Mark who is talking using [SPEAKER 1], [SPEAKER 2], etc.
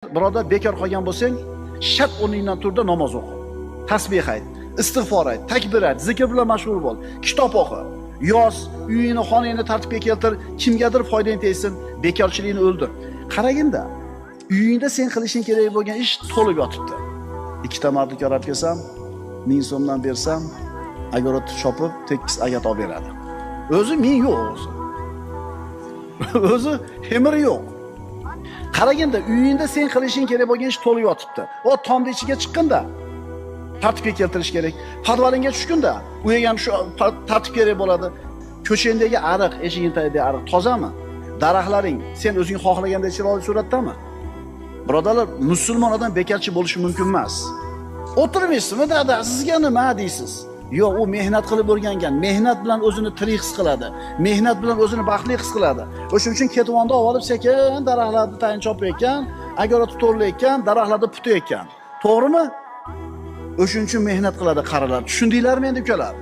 [SPEAKER 1] Biroda bekor qolgan bo'lsang, shart o'rningdan turda namoz o'qi. Tasbih ayt, istig'for ayt, takbir ayt, zikr bilan mashg'ul bo'l, kitob o'qi. Yoz, uyingni, xonangni tartibga keltir, kimgadir foydang tegsin, bekorchilikni o'ldir. Qaraganda, uyingda sen qilishing kerak bo'lgan ish to'lib yotibdi. Ikkita mardika olib kelsam, 1000 so'mdan bersam, agarotni chopib, tekis agat olib beradi. O'zi 1000 yo'q o'zi. O'zi xemiri yo'q. Qaraganda uyingda sen qilishing kerak bo'lgan ish to'lib yotibdi. O tomda ichiga chiqqanda tartibga keltirish kerak. Podvalingga tushganda u ham shu tartib kerak bo'ladi. Ko'changdagi ariq, eshiging tagidagi ariq tozami? Daraxtlaring sen o'zing xohlagandek chiroyli suratdami? Birodarlar, musulmon odam bekarchi bo'lishi mumkin emas. O'tirmaysizmi, dada, sizga nima deysiz? Yo'q, u mehnat qilib o'rgangan, mehnat bilan o'zini tirik his qiladi, mehnat bilan o'zini baxtli his qiladi. O'shuning uchun ketvonda olib sekin daraxtlarni tayin chopayotgan, agarot to'rlayotgan, daraxtlarni putayotgan. To'g'rimi? O'shuning uchun mehnat qiladi qarilar. Tushundinglarmi endi ukalar?